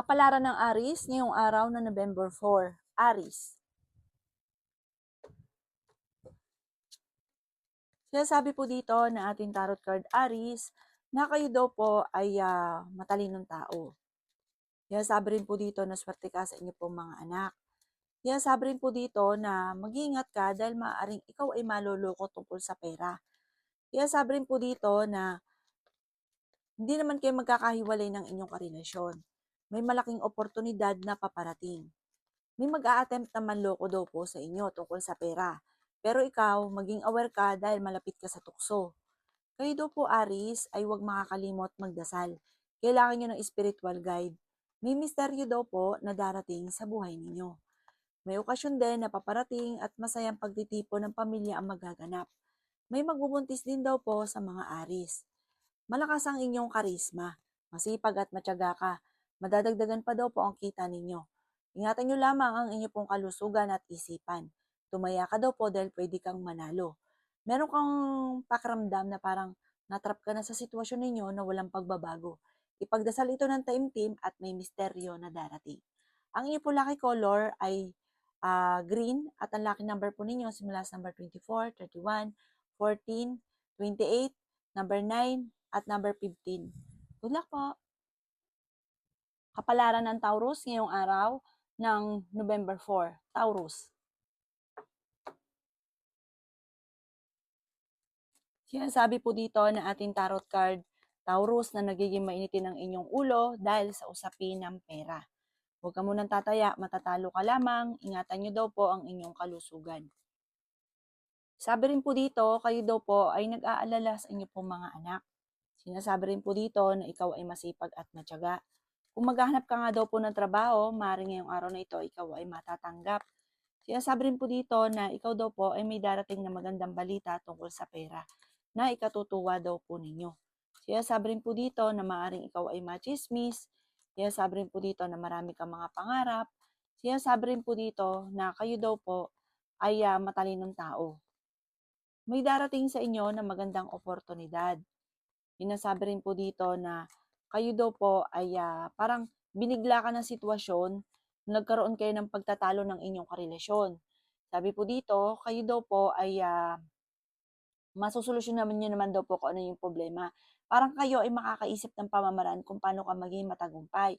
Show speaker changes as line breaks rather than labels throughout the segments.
Kapalaran ng Aries ngayong araw na November 4. Aries. Sinasabi po dito na ating tarot card Aries na kayo daw po ay matalinong tao. Sinasabi rin po dito na swerte ka sa inyo pong mga anak. Sinasabi rin po dito na mag-iingat ka dahil maaaring ikaw ay maloloko tungkol sa pera. Sinasabi rin po dito na hindi naman kayo magkakahiwalay ng inyong karelasyon. May malaking oportunidad na paparating. May mag-a-attempt na manloko daw po sa inyo tungkol sa pera. Pero ikaw, maging aware ka dahil malapit ka sa tukso. Kayo daw po, Aries, ay huwag makakalimot magdasal. Kailangan nyo ng spiritual guide. May misteryo daw po na darating sa buhay ninyo. May okasyon din na paparating at masayang pagtitipon ng pamilya ang magaganap. May magbubuntis din daw po sa mga Aries. Malakas ang inyong karisma. Masipag at matyaga ka. Madadagdagan pa daw po ang kita ninyo. Ingatan nyo lamang ang inyong pong kalusugan at isipan. Tumaya ka daw po dahil pwede kang manalo. Meron kang pakiramdam na parang natrap ka na sa sitwasyon ninyo na walang pagbabago. Ipagdasal ito ng taimtim at may misteryo na darating. Ang inyong po lucky color ay green at ang lucky number po ninyo simula sa number 24, 31, 14, 28, number 9, at number 15. Good luck po! Kapalaran ng Taurus ngayong araw ng November 4. Taurus. Sinasabi po dito na ating tarot card, Taurus, na nagiging mainitin ang inyong ulo dahil sa usapin ng pera. Huwag ka munang tataya, matatalo ka lamang, ingatan nyo daw po ang inyong kalusugan. Sabi rin po dito, kayo daw po ay nag-aalala sa inyong pong mga anak. Sinasabi rin po dito na ikaw ay masipag at matyaga. Kung maghahanap ka nga daw po ng trabaho, maaaring ngayong araw na ito ikaw ay matatanggap. Sinasabi rin po dito na ikaw daw po ay may darating na magandang balita tungkol sa pera na ikatutuwa daw po ninyo. Sinasabi rin po dito na maaaring ikaw ay machismis. Sinasabi rin po dito na marami kang mga pangarap. Sinasabi rin po dito na kayo daw po ay matalinong tao. May darating sa inyo na magandang oportunidad. Sinasabi rin po dito na kayo daw po ay parang binigla ka ng sitwasyon, nagkaroon kayo ng pagtatalo ng inyong karelasyon. Sabi po dito, kayo daw po ay masusolusyonan nyo naman daw po kung ano yung problema. Parang kayo ay makakaisip ng pamamaraan kung paano ka maging matagumpay.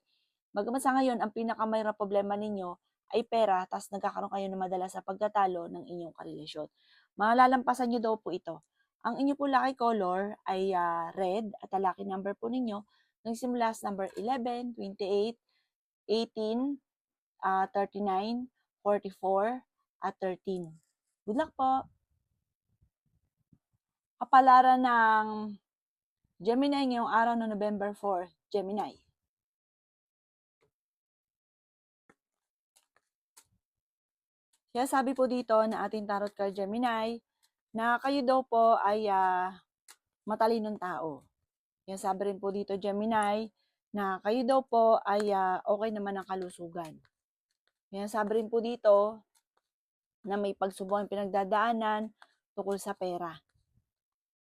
Bagamat sa ngayon, ang pinakamayroong problema ninyo ay pera, tapos nagkakaroon kayo ng madalas sa pagtatalo ng inyong karelasyon. Malalampasan nyo daw po ito. Ang inyo po lucky color ay red at ang lucky number po ninyo nagsimula sa number 11, 28, 18, 39, 44, at 13. Good luck po! Kapalaran ng Gemini ngayong araw ng November 4. Gemini. Kaya sabi po dito na ating tarot card Gemini na kayo daw po ay matalinong tao. Kaya sabi rin po dito Gemini na kayo daw po ay okay naman ang kalusugan. Kaya sabi rin po dito na may pagsubok ang pinagdadaanan tungkol sa pera.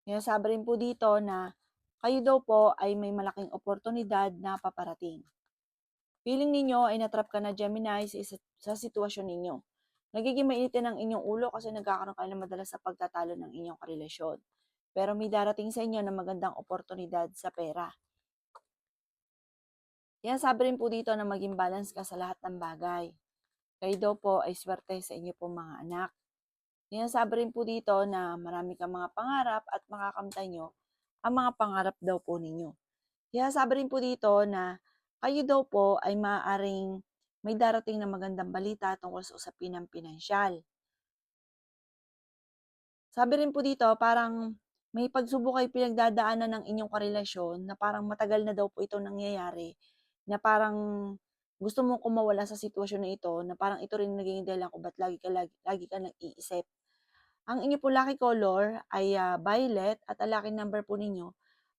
Kaya sabi rin po dito na kayo daw po ay may malaking oportunidad na paparating. Feeling ninyo ay natrap ka na Gemini sa sitwasyon ninyo. Nagiging mainitin ang inyong ulo kasi nagkakaroon kayo ng madalas sa pagtatalo ng inyong karelasyon. Pero may darating sa inyo na magandang oportunidad sa pera. Yan sabi rin po dito na maging balance ka sa lahat ng bagay. Kayo daw po ay swerte sa inyo pong mga anak. Yan sabi rin po dito na marami kang mga pangarap at makakamtan nyo ang mga pangarap daw po ninyo. Yan sabi rin po dito na kayo daw po ay maaaring may darating na magandang balita tungkol sa usapin ng pinansyal. Sabi rin po dito, parang may pagsubok kayo pinagdadaanan ng inyong karelasyon na parang matagal na daw po ito nangyayari, na parang gusto mong kumawala sa sitwasyon na ito, na parang ito rin naging dahilan kung ba't lagi ka nag-iisip. Ang inyo po lucky color ay violet at ang lucky number po ninyo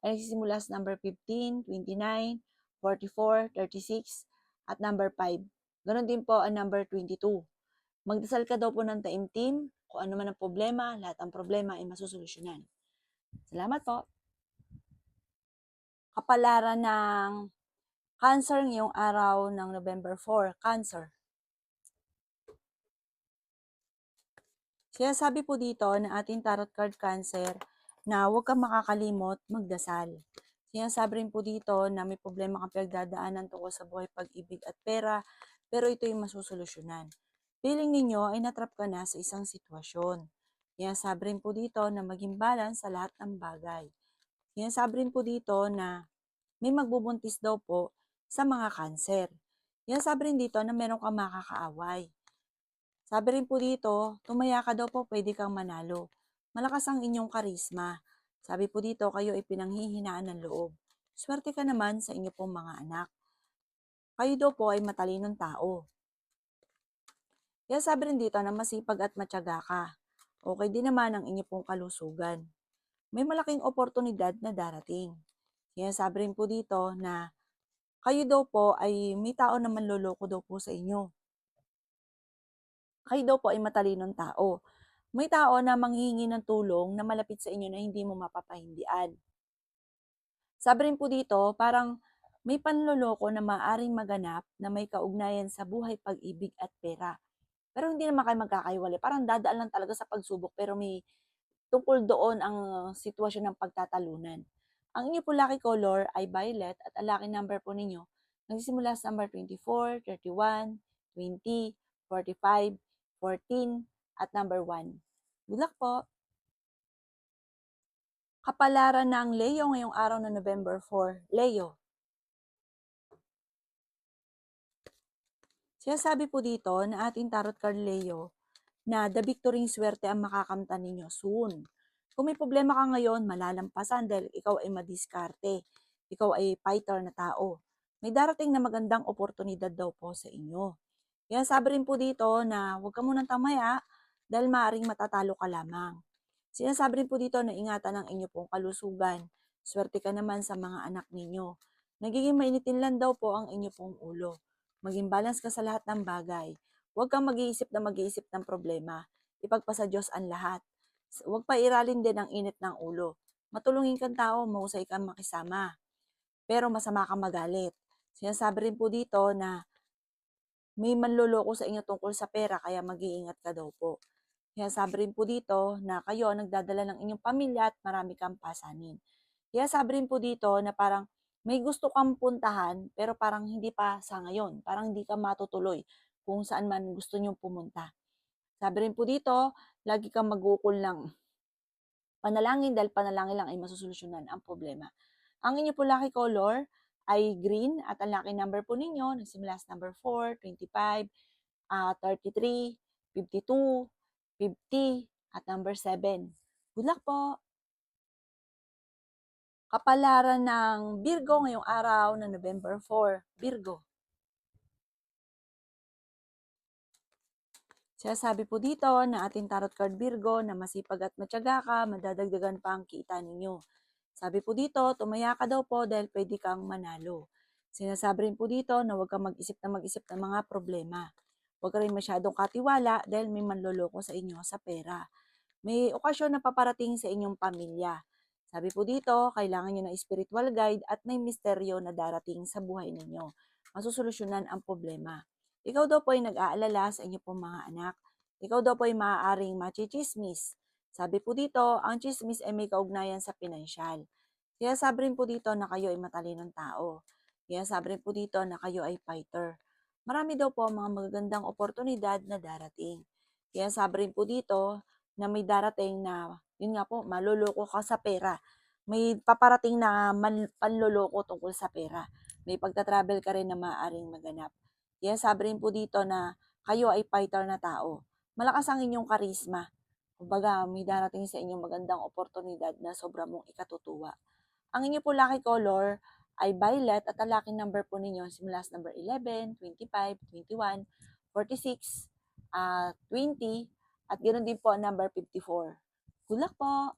ay nagsisimula sa number 15, 29, 44, 36, at number 5. Ganon din po ang number 22. Magdasal ka daw po ng taimtim, kung ano man ang problema, lahat ng problema ay masusolusyonan. Salamat po. Kapalaran ng Cancer ngayong araw ng November 4, Cancer. Sinasabi po dito ng ating tarot card Cancer na huwag kang makakalimot magdasal. Sinasabi rin po dito na may problema kang pinagdadaanan tungkol sa buhay, pag-ibig at pera, pero ito yung masusolusyonan. Feeling ninyo ay natrap ka na sa isang sitwasyon. Sinasabi rin po dito na maging balance sa lahat ng bagay. Sinasabi rin po dito na may magbubuntis daw po sa mga Cancer. Sinasabi rin dito na meron kang makakaaway. Sabi rin po dito, tumaya ka daw po, pwede kang manalo. Malakas ang inyong karisma. Sabi po dito, kayo ay pinanghihinaan ng loob. Swerte ka naman sa inyo pong mga anak. Kayo daw po ay matalinong tao. Kaya sabi rin dito na masipag at matyaga ka. Okay din naman ang inyo pong kalusugan. May malaking oportunidad na darating. Kaya sabi rin po dito na kayo daw po ay may tao na manloloko daw po sa inyo. Kayo daw po ay matalinong tao. May tao na manghihingi ng tulong na malapit sa inyo na hindi mo mapapahindian. Sabi rin po dito, parang may panloloko na maaring maganap na may kaugnayan sa buhay, pag-ibig at pera. Pero hindi naman kayo magkakaiwalay. Parang dadaan lang talaga sa pagsubok pero may tungkol doon ang sitwasyon ng pagtatalunan. Ang inyo po lucky color ay violet at ang lucky number po ninyo nagsisimula sa number 24, 31, 20, 45, 14, at number 1. Good luck po! Kapalaran ng Leo ngayong araw na November 4. Leo. Sinasabi po dito na ating tarot card Leo na the victory swerte ang makakamtan ninyo soon. Kung may problema ka ngayon, malalampasan dahil ikaw ay madiskarte. Ikaw ay fighter na tao. May darating na magandang oportunidad daw po sa inyo. Kaya sabi rin po dito na huwag ka munang tamaya dahil maaaring matatalo ka lamang. Sinasabi rin po dito na ingatan ang inyo pong kalusugan. Swerte ka naman sa mga anak ninyo. Nagiging mainitin lang daw po ang inyo pong ulo. Maging balance ka sa lahat ng bagay. Huwag kang mag-iisip ng problema. Ipagpasa Diyos ang lahat. Huwag pa iralin din ang init ng ulo. Matulungin kang tao, mahusay kang makisama. Pero masama kang magalit. Sinasabi rin po dito na may manloloko sa inyo tungkol sa pera kaya mag-iingat ka daw po. Kaya sabi rin po dito na kayo ang nagdadala ng inyong pamilya at marami kang pasanin. Kaya sabi rin po dito na parang may gusto kang puntahan pero parang hindi pa sa ngayon. Parang hindi ka matutuloy kung saan man gusto nyong pumunta. Sabi rin po dito, lagi kang mag-uukol ng panalangin dahil panalangin lang ay masusolusyonan ang problema. Ang inyo po lucky color ay green at ang lucky number po ninyo nagsimula sa number 4, 25, 33, 52, 50, at number 7. Good luck po! Kapalaran ng Virgo ngayong araw na November 4. Virgo. Sinasabi po dito na ating tarot card Virgo na masipag at matyaga ka, madadagdagan pa ang kita ninyo. Sabi po dito, tumaya ka daw po dahil pwede kang manalo. Sinasabi rin po dito na huwag kang mag-isip ng mga problema. Huwag ka rin masyadong katiwala dahil may manloloko sa inyo sa pera. May okasyon na paparating sa inyong pamilya. Sabi po dito, kailangan nyo ng spiritual guide at may misteryo na darating sa buhay ninyo. Masusolusyonan ang problema. Ikaw daw po ay nag-aalala sa inyo pong mga anak. Ikaw daw po ay maaaring machichismis. Sabi po dito, ang chismis ay may kaugnayan sa pinansyal. Kaya sabi rin po dito na kayo ay matalinong tao. Kaya sabi rin po dito na kayo ay fighter. Marami daw po ang mga magagandang oportunidad na darating. Kaya sabi rin po dito na may darating na, yun nga po, maluloko ka sa pera. May paparating na panloloko tungkol sa pera. May pagta-travel ka rin na maaaring maganap. Kaya sabi rin po dito na kayo ay fighter na tao. Malakas ang inyong karisma. Kumbaga, may darating sa inyong magandang oportunidad na sobra mong ikatutuwa. Ang inyo po lucky color ay violet at ang lucky number po ninyo simula sa number 11, 25, 21, 46, 20, at ganoon din po ang number 54. Good luck po!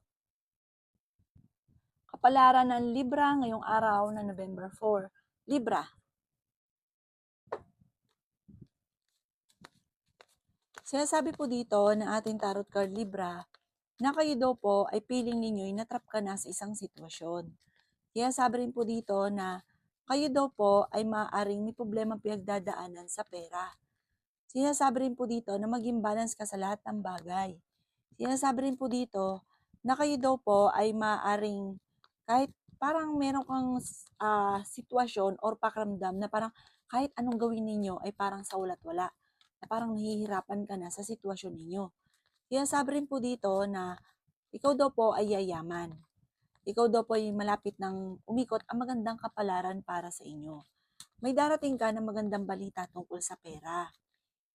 Kapalaran ng Libra ngayong araw na November 4. Libra. Sinasabi po dito na ating tarot card Libra na kayo daw po ay feeling ninyo natrap ka na sa isang sitwasyon. Kaya sabi rin po dito na kayo daw po ay maaaring may problemang pinagdadaanan sa pera. Sinasabi rin po dito na maging balance ka sa lahat ng bagay. Sinasabi rin po dito na kayo daw po ay maaaring kahit parang meron kang sitwasyon or pakiramdam na parang kahit anong gawin ninyo ay parang sa wala't wala. Na parang nahihirapan ka na sa sitwasyon ninyo. Sinasabi rin po dito na ikaw daw po ay yayaman. Ikaw daw po ay malapit ng umikot ang magandang kapalaran para sa inyo. May darating ka na magandang balita tungkol sa pera.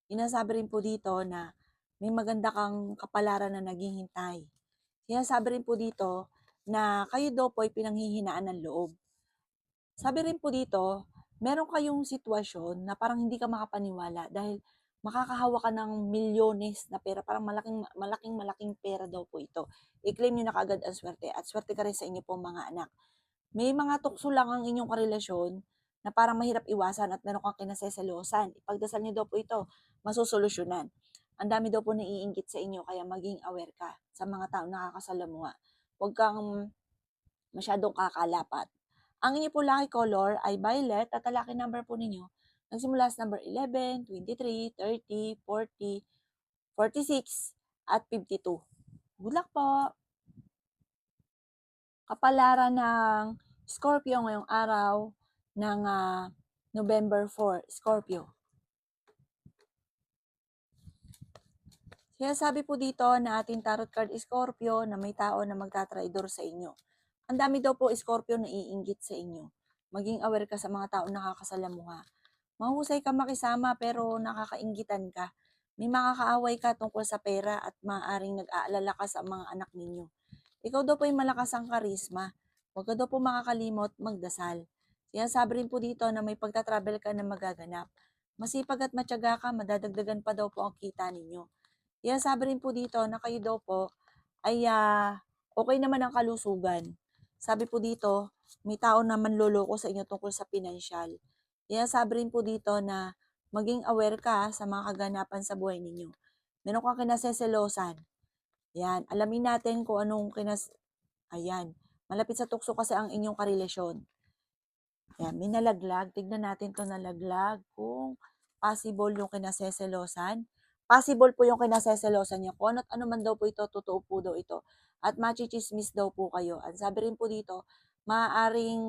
Sinasabi rin po dito na may maganda kang kapalaran na naghihintay. Sinasabi rin po dito na kayo daw po ay pinanghihinaan ng loob. Sabi rin po dito, meron kayong sitwasyon na parang hindi ka makapaniwala dahil makakahawa ka ng milyones na pera, parang malaking pera daw po ito. I-claim nyo na kaagad ang swerte at swerte ka rin sa inyo po mga anak. May mga tukso lang ang inyong karelasyon na parang mahirap iwasan at meron kang kinaseselosan. Ipagdasal niyo daw po ito, masusolusyonan. Ang dami daw po naiinggit sa inyo, kaya maging aware ka sa mga taong nakakasalamuha. Huwag kang masyadong kakalapat. Ang inyo po lucky color ay violet at ang lucky number po ninyo nagsimula sa number 11, 23, 30, 40, 46, at 52. Good luck po! Kapalaran ng Scorpio ngayong araw ng November 4, Scorpio. Sinasabi po dito na ating tarot card Scorpio na may tao na magtatraidor sa inyo. Ang dami daw po Scorpio na iinggit sa inyo. Maging aware ka sa mga tao nakakasalamuha. Mahusay ka makisama pero nakakainggitan ka. May makakaaway ka tungkol sa pera at maaaring nag-aalala ka sa mga anak ninyo. Ikaw daw po ay malakas ang karisma. Huwag ka daw po makakalimot magdasal. Sinasabi rin po dito na may pagta-travel ka na magaganap. Masipag at matyaga ka, madadagdagan pa daw po ang kita ninyo. Sinasabi rin po dito na kayo daw po ay okay naman ang kalusugan. Sabi po dito, may tao na manloloko sa inyo tungkol sa pinansyal. Sinasabi rin po dito na maging aware ka sa mga kaganapan sa buhay ninyo. Meron kang kinaseselosan. Yan, alamin natin kung anong Ayan, malapit sa tukso kasi ang inyong karelasyon. Yan, may nalaglag. Tignan natin to nalaglag kung possible yung kinaseselosan. Possible po yung kinaseselosan niya. Kung ano man daw po ito, totoo po daw ito. At machichismis daw po kayo. At sabi rin po dito, maaaring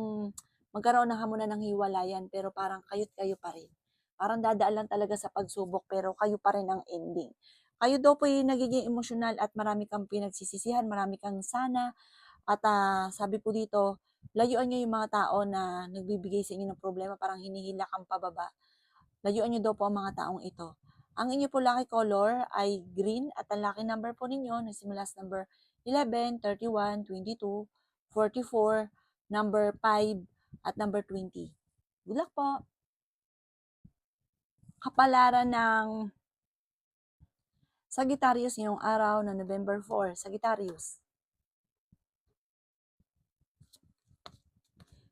magkaroon ng hamunan ng hiwalayan pero parang kayot kayo pa rin. Parang dadaan lang talaga sa pagsubok pero kayo pa rin ang ending. Kayo daw po yung nagiging emosyonal at marami kang pinagsisisihan, marami kang sana. At sabi po dito, layuan niyo yung mga tao na nagbibigay sa inyo ng problema, parang hinihila kang pababa. Layuan niyo daw po ang mga taong ito. Ang inyo po lucky color ay green at ang lucky number po ninyo nagsimula sa number 11, 31, 22, 44, number 5, at number 20. Good luck po! Kapalaran ng Sagittarius ngayong araw na November 4. Sagittarius.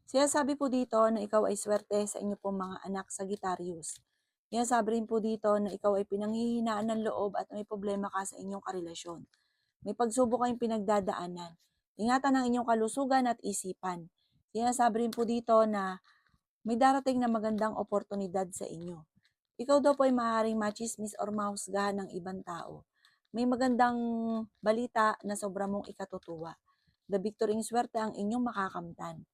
Sinasabi po dito na ikaw ay swerte sa inyo pong mga anak Sagittarius. Sinasabi rin po dito na ikaw ay pinanghihinaan ng loob at may problema ka sa inyong karelasyon. May pagsubok kayong pinagdadaanan. Ingatan ang inyong kalusugan at isipan. Sinasabi rin po dito na may darating na magandang oportunidad sa inyo. Ikaw daw po ay maaaring machismis or mahusgahan ng ibang tao. May magandang balita na sobra mong ikatutuwa. The victory swerte ang inyong makakamtan.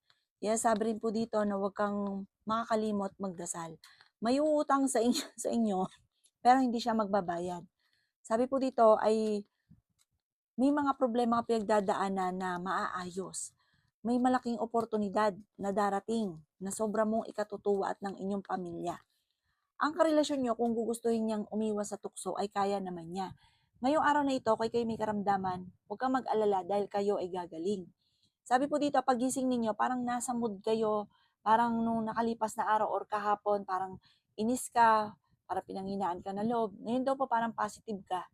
Sabi rin po dito na huwag kang makakalimot magdasal. May uutang sa inyo, sa inyo pero hindi siya magbabayad. Sabi po dito ay may mga problema ka pinagdadaanan na maaayos. May malaking oportunidad na darating na sobra mong ikatutuwa at ng inyong pamilya. Ang karelasyon nyo, kung gugustuhin niyang umiwas sa tukso, ay kaya naman niya. Ngayong araw na ito, kayo may karamdaman, huwag kang mag-alala dahil kayo ay gagaling. Sabi po dito, pagising ninyo, parang nasa mood kayo, parang nung nakalipas na araw or kahapon, parang inis ka, parang pinanghinaan ka na loob. Ngayon daw po parang positive ka.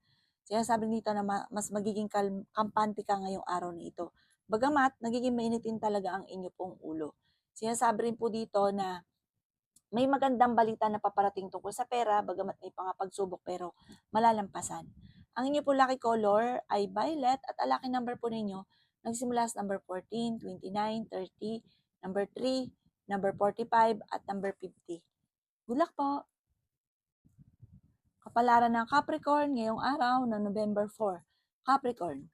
Sinasabi dito na mas magiging kampante ka ngayong araw na ito. Bagamat, nagiging mainitin talaga ang inyo pong ulo. Sinasabi rin po dito na may magandang balita na paparating tungkol sa pera, bagamat may pagsubok pero malalampasan. Ang inyo po lucky color ay violet at ang lucky number po ninyo nagsimula sa number 14, 29, 30, number 3, number 45, at number 50. Good luck po! Kapalaran ng Capricorn ngayong araw ng November 4. Capricorn.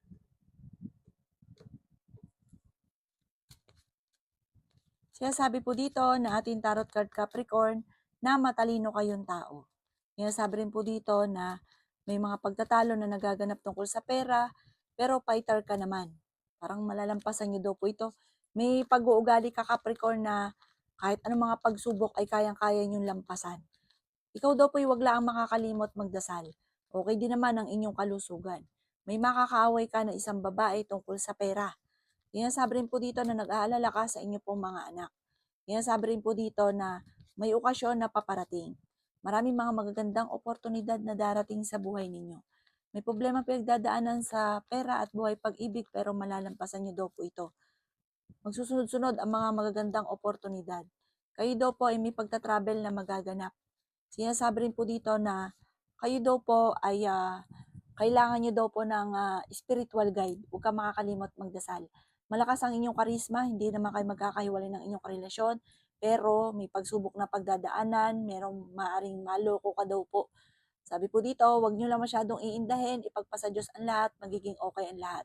Sinasabi po dito na ating tarot card Capricorn na matalino kayong tao. Sinasabi rin po dito na may mga pagtatalo na nagaganap tungkol sa pera, pero fighter ka naman. Parang malalampasan nyo daw po ito. May pag-uugali ka Capricorn na kahit anong mga pagsubok ay kayang-kaya nyong lampasan. Ikaw daw po wag lang makakalimot magdasal. Okay din naman ang inyong kalusugan. May makakaaway ka na isang babae tungkol sa pera. Sinasabi rin po dito na nag-aalala ka sa inyo pong mga anak. Sinasabi rin po dito na may okasyon na paparating. Maraming mga magagandang oportunidad na darating sa buhay ninyo. May problema pinagdadaanan sa pera at buhay pag-ibig pero malalampasan nyo daw po ito. Magsusunod-sunod ang mga magagandang oportunidad. Kayo daw po ay may pagta-travel na magaganap. Sinasabi rin po dito na kayo daw po ay kailangan nyo daw po ng spiritual guide. Huwag ka makakalimot magdasal. Malakas ang inyong karisma, hindi naman kayo magkakahiwalay ng inyong karelasyon, pero may pagsubok na pagdadaanan, merong maaring maloko ka daw po. Sabi po dito, huwag nyo lang masyadong iindahin, ipagpasa Diyos ang lahat, magiging okay ang lahat.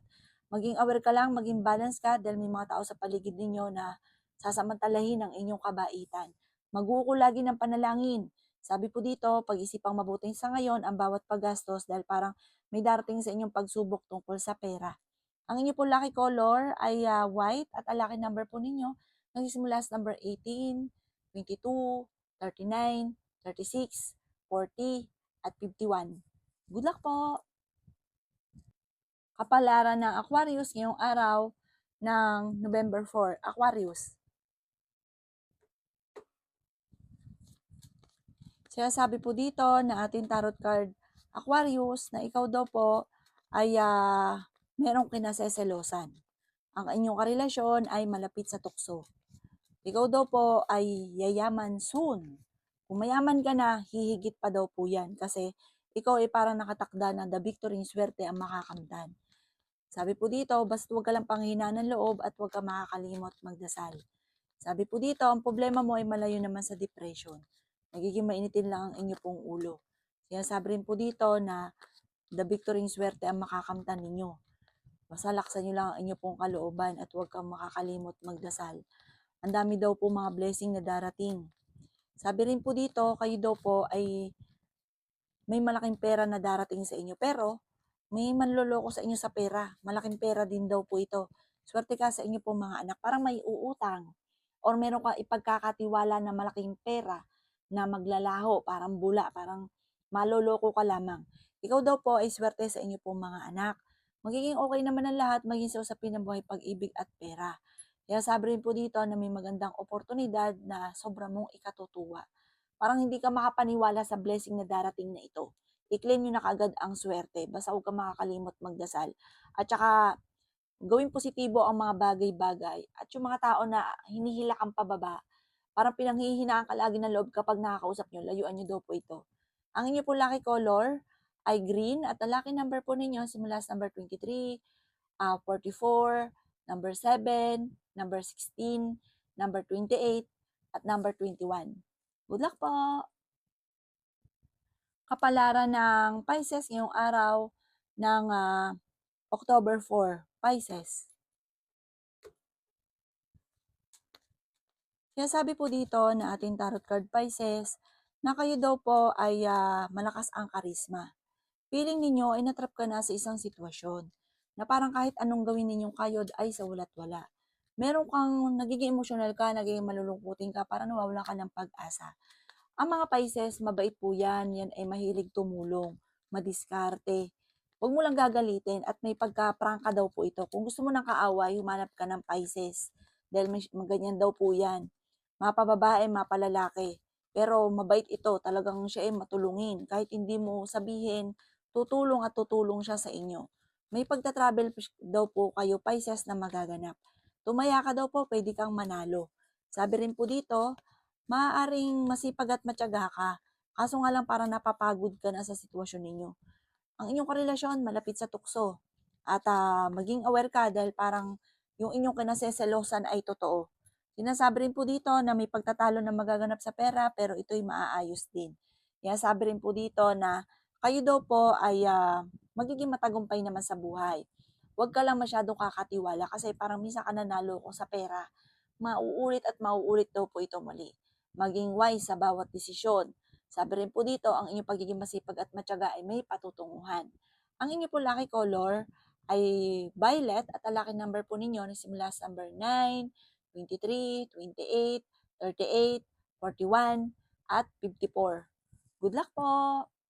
Maging aware ka lang, maging balance ka dahil may mga tao sa paligid ninyo na sasamantalahin ang inyong kabaitan. Mag-uuko lagi ng panalangin. Sabi po dito, pag-isipang mabuting sa ngayon ang bawat paggastos dahil parang may darating sa inyong pagsubok tungkol sa pera. Ang inyo po lucky color ay white at ang lucky number po ninyo nagsisimula sa number 18, 22, 39, 36, 40, at 51. Good luck po! Kapalaran ng Aquarius ngayong araw ng November 4. Aquarius. Sinasabi po dito na ating tarot card Aquarius na ikaw daw po ay merong kinaseselosan. Ang inyong karelasyon ay malapit sa tukso. Ikaw daw po ay yayaman soon. Kung mayaman ka na, hihigit pa daw po yan kasi ikaw ay parang nakatakda na the victory in swerte ang makakamtan. Sabi po dito, basta huwag ka lang panghinaan ng loob at huwag ka makakalimot magdasal. Sabi po dito, ang problema mo ay malayo naman sa depression. Nagiging mainitin lang ang inyo pong ulo. Sinasabi rin po dito na the victory in swerte ang makakamtan ninyo. Basta laksan nyo lang ang inyo pong kalooban at huwag kang makakalimot magdasal. Ang dami daw po mga blessing na darating. Sabi rin po dito, kayo daw po ay may malaking pera na darating sa inyo. Pero may manloloko sa inyo sa pera. Malaking pera din daw po ito. Swerte ka sa inyo po mga anak. Parang may uutang or meron ka ipagkakatiwala na malaking pera na maglalaho, parang bula, parang maloloko ka lamang. Ikaw daw po ay swerte sa inyo po mga anak. Magiging okay naman ang lahat, maging sa usapin ng buhay, pag-ibig at pera. Kaya sabi rin po dito na may magandang oportunidad na sobra mong ikatutuwa. Parang hindi ka makapaniwala sa blessing na darating na ito. I-claim nyo na kagad ang swerte. Basta huwag ka makakalimot magdasal. At saka, gawing positibo ang mga bagay-bagay. At yung mga tao na hinihila kang pababa, parang pinanghihinaan ka lagi ng loob kapag nakakausap nyo, layuan nyo daw po ito. Ang inyo po lucky color ay green at ang lucky number po ninyo simula sa number 23, 44, number 7, number 16, number 28, at number 21. Good luck po! Kapalaran ng Pisces ngayong araw ng October 4, Pisces. Sinasabi po dito na ating tarot card Pisces na kayo daw po ay malakas ang karisma. Feeling ninyo ay natrap ka na sa isang sitwasyon na parang kahit anong gawin ninyong kayod ay sa wala't wala. Meron kang nagiging emosyonal ka, nagiging malulungkutin ka, parang nawawala ka ng pag-asa. Ang mga Pisces, mabait po yan. Yan ay mahilig tumulong, madiskarte. Huwag mo lang gagalitin at may pagka-prangka daw po ito. Kung gusto mo ng kaaway, humanap ka ng Pisces. Dahil ganyan daw po yan. Mapababae, mapalalaki. Pero mabait ito. Talagang siya ay matulungin. Kahit hindi mo sabihin, tutulong at tutulong siya sa inyo. May pagta-travel daw po kayo, Pisces, na magaganap. Tumaya ka daw po, pwede kang manalo. Sabi rin po dito, maaaring masipag at matyaga ka. Kaso nga lang parang napapagod ka na sa sitwasyon ninyo. Ang inyong karelasyon malapit sa tukso. At maging aware ka dahil parang yung inyong kinaseselosan ay totoo. Sinasabi rin po dito na may pagtatalo na magaganap sa pera pero ito'y maaayos din. Sinasabi rin po dito na kayo daw po ay magiging matagumpay naman sa buhay. Huwag ka lang masyadong kakatiwala kasi parang minsan ka nanalo kung sa pera. Mauulit at mauulit daw po ito muli. Maging wise sa bawat desisyon. Sabi rin po dito, ang inyong pagiging masipag at matyaga ay may patutunguhan. Ang inyong po lucky color ay violet at ang lucky number po ninyo na simula sa number 9, 23, 28, 38, 41, at 54. Good luck po!